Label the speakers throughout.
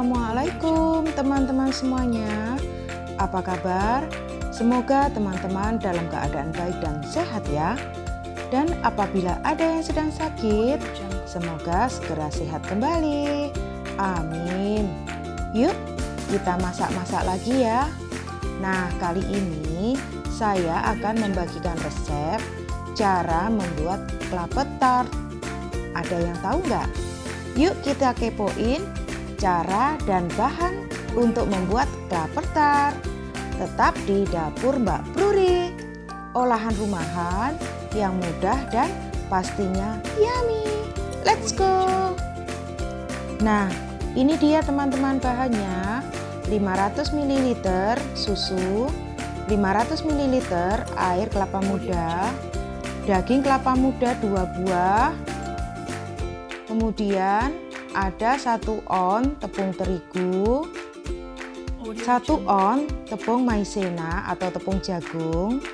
Speaker 1: Assalamualaikum teman-teman semuanya. Apa kabar? Semoga teman-teman dalam keadaan baik dan sehat ya. Dan apabila ada yang sedang sakit, semoga segera sehat kembali. Amin. Yuk kita masak-masak lagi ya. Nah, kali ini saya akan membagikan resep cara membuat kelapa tart. Ada yang tahu nggak? Yuk kita kepoin cara dan bahan untuk membuat kelapa tart. Tetap di dapur Mbak Pruri. Olahan rumahan yang mudah dan pastinya yummy. Let's go. Nah, ini dia teman-teman bahannya. 500 ml susu, 500 ml air kelapa muda, daging kelapa muda 2 buah, kemudian ada 1 on tepung terigu, 1 on tepung maizena atau tepung jagung,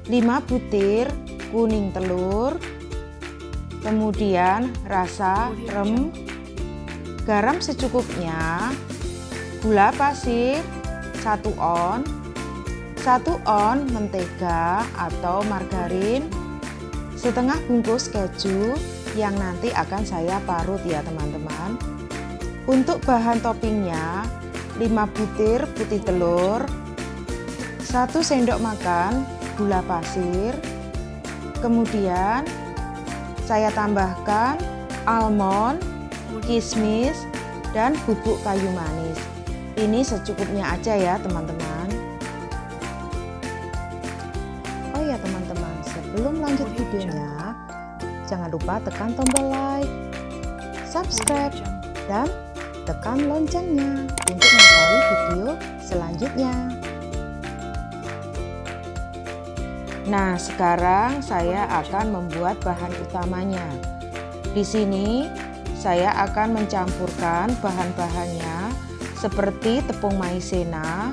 Speaker 1: 5 butir kuning telur, kemudian rasa rem, garam secukupnya, gula pasir 1 on, 1 on mentega atau margarin, setengah bungkus keju yang nanti akan saya parut ya teman-teman. Untuk bahan toppingnya 5 butir putih telur, 1 sendok makan gula pasir, kemudian saya tambahkan almond, kismis, dan bubuk kayu manis. Ini secukupnya aja ya teman-teman. Oh ya teman-teman, sebelum lanjut videonya, jangan lupa tekan tombol like, subscribe, dan tekan loncengnya untuk mengetahui video selanjutnya. Nah, sekarang saya akan membuat bahan utamanya. Di sini saya akan mencampurkan bahan-bahannya seperti tepung maizena,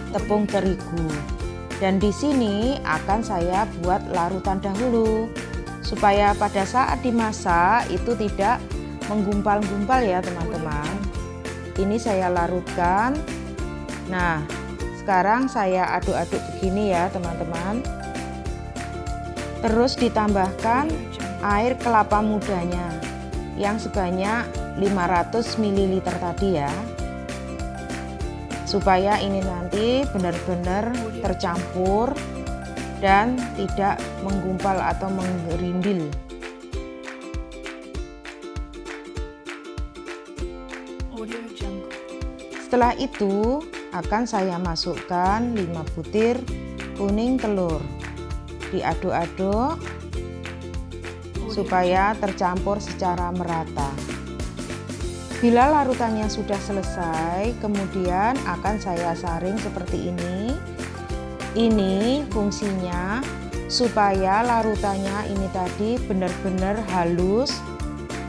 Speaker 1: tepung terigu. Dan di sini akan saya buat larutan dahulu supaya pada saat dimasak itu tidak menggumpal-gumpal ya teman-teman. Ini saya larutkan. Nah, sekarang saya aduk-aduk begini ya teman-teman. Terus ditambahkan air kelapa mudanya yang sebanyak 500 ml tadi ya, supaya ini nanti benar-benar tercampur dan tidak menggumpal atau menggerindil. Setelah itu akan saya masukkan 5 butir kuning telur. Diaduk-aduk supaya tercampur secara merata. Bila larutannya sudah selesai, kemudian akan saya saring seperti ini. Ini fungsinya supaya larutannya ini tadi benar-benar halus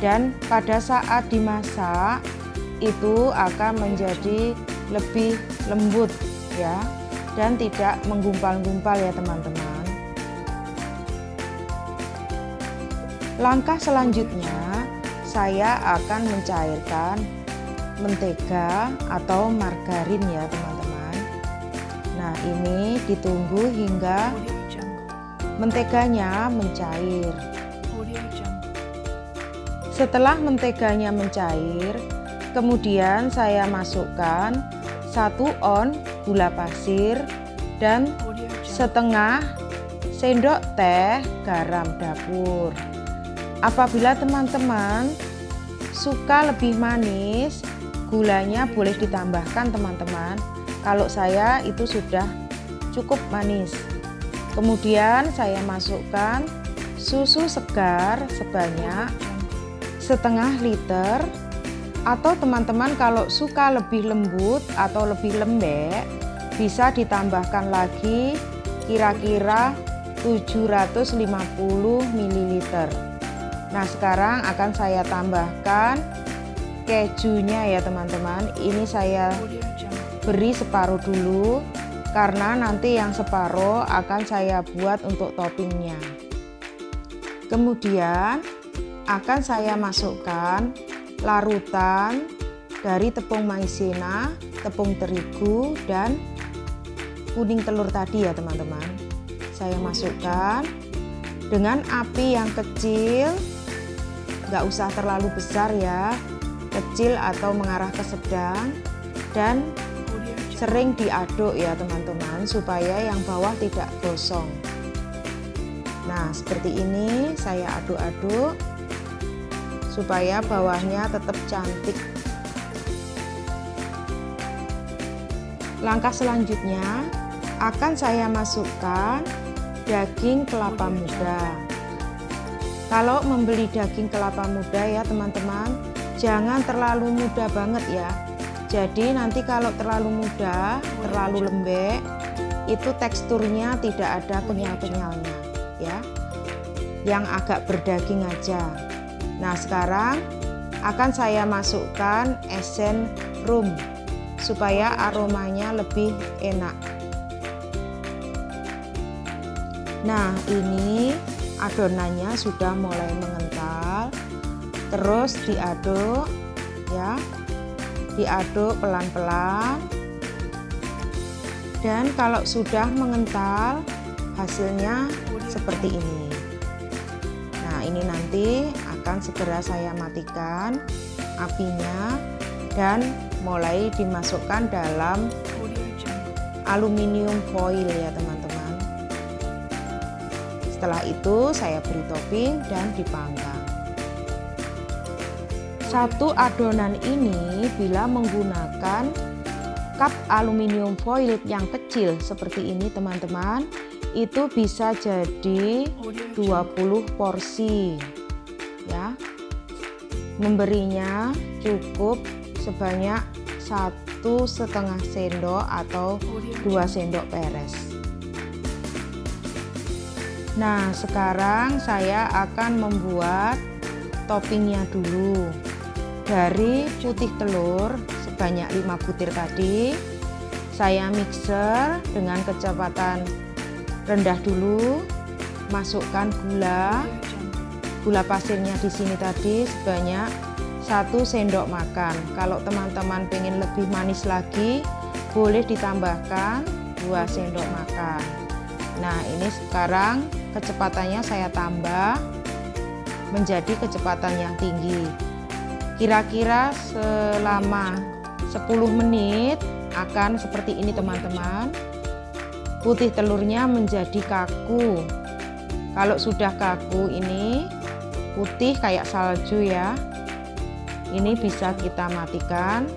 Speaker 1: dan pada saat dimasak itu akan menjadi lebih lembut ya, dan tidak menggumpal-gumpal ya teman-teman. Langkah selanjutnya saya akan mencairkan mentega atau margarin ya teman-teman. Nah, ini ditunggu hingga menteganya mencair. Setelah menteganya mencair, kemudian saya masukkan 1 on gula pasir dan setengah sendok teh garam dapur. Apabila teman-teman suka lebih manis, gulanya boleh ditambahkan teman-teman. Kalau saya itu sudah cukup manis. Kemudian saya masukkan susu segar sebanyak setengah liter, atau teman-teman kalau suka lebih lembut atau lebih lembek bisa ditambahkan lagi kira-kira 750 ml. Nah, sekarang akan saya tambahkan kejunya ya teman-teman. Ini saya beri separuh dulu karena nanti yang separuh akan saya buat untuk toppingnya. Kemudian akan saya masukkan larutan dari tepung maizena, tepung terigu, dan kuning telur tadi ya teman-teman. Saya masukkan dengan api yang kecil, nggak usah terlalu besar ya, kecil atau mengarah ke sedang, dan sering diaduk ya teman-teman supaya yang bawah tidak gosong. Nah seperti ini saya aduk-aduk supaya bawahnya tetap cantik. Langkah selanjutnya akan saya masukkan daging kelapa muda. Kalau membeli daging kelapa muda ya teman-teman, jangan terlalu muda banget ya. Jadi nanti kalau terlalu muda, terlalu lembek, itu teksturnya tidak ada kenyal-kenyalnya ya. Yang agak berdaging aja. Nah sekarang akan saya masukkan esen rum supaya aromanya lebih enak. Nah ini adonannya sudah mulai mengental, terus diaduk ya, diaduk pelan-pelan, dan kalau sudah mengental hasilnya seperti ini. Nah ini nanti akan segera saya matikan apinya dan mulai dimasukkan dalam aluminium foil ya teman-teman. Setelah itu saya beri topping dan dipanggang. Satu adonan ini bila menggunakan cup aluminium foil yang kecil seperti ini teman-teman, itu bisa jadi 20 porsi ya. Memberinya cukup sebanyak 1,5 sendok atau 2 sendok peres. Nah sekarang saya akan membuat toppingnya dulu. Dari putih telur sebanyak 5 butir tadi, saya mixer dengan kecepatan rendah dulu. Masukkan gula pasirnya di sini tadi sebanyak 1 sendok makan. Kalau teman-teman pengen lebih manis lagi, boleh ditambahkan 2 sendok makan. Nah ini sekarang kecepatannya saya tambah menjadi kecepatan yang tinggi. Kira-kira selama 10 menit akan seperti ini teman-teman. Putih telurnya menjadi kaku. Kalau sudah kaku ini putih kayak salju ya, ini bisa kita matikan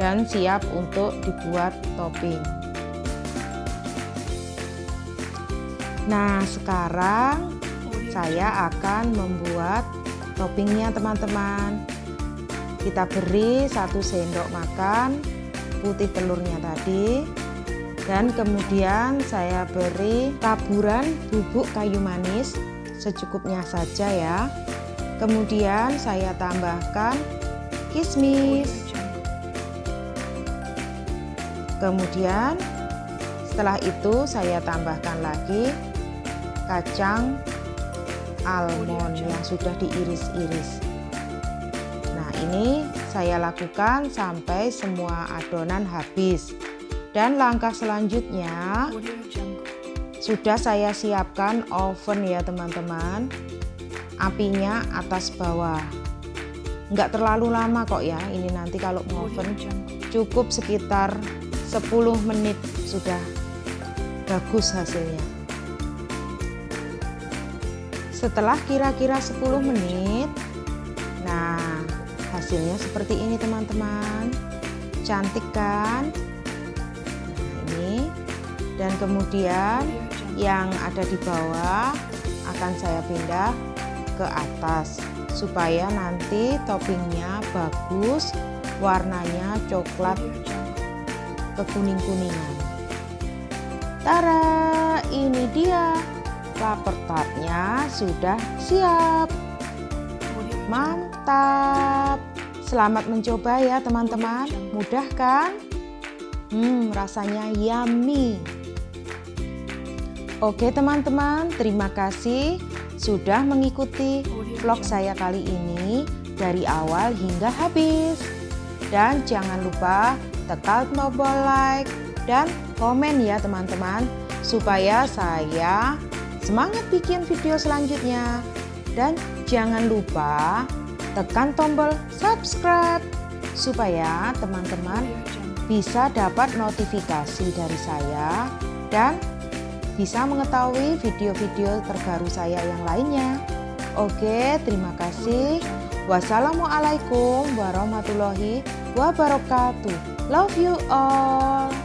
Speaker 1: dan siap untuk dibuat topping. Nah sekarang saya akan membuat toppingnya teman-teman. Kita beri 1 sendok makan putih telurnya tadi, dan kemudian saya beri taburan bubuk kayu manis secukupnya saja ya. Kemudian saya tambahkan kismis. Kemudian setelah itu saya tambahkan lagi kacang almond yang sudah diiris-iris. Ini saya lakukan sampai semua adonan habis. Dan langkah selanjutnya sudah saya siapkan oven ya teman-teman. Apinya atas bawah. Nggak terlalu lama kok ya. Ini nanti kalau oven cukup sekitar 10 menit sudah bagus hasilnya. Setelah kira-kira 10 menit, nah hasilnya seperti ini teman-teman. Cantik kan? Nah ini. Dan kemudian yang ada di bawah akan saya pindah ke atas supaya nanti toppingnya bagus, warnanya coklat kekuning-kuningan. Tara, ini dia paper tartnya sudah siap. Mantap. Selamat mencoba ya teman-teman. Mudah kan? Rasanya yummy. Oke teman-teman, terima kasih sudah mengikuti vlog saya kali ini dari awal hingga habis. Dan jangan lupa tekan tombol like dan komen ya teman-teman, supaya saya semangat bikin video selanjutnya. Dan jangan lupa tekan tombol subscribe supaya teman-teman bisa dapat notifikasi dari saya dan bisa mengetahui video-video terbaru saya yang lainnya. Oke, terima kasih. Wassalamualaikum warahmatullahi wabarakatuh. Love you all.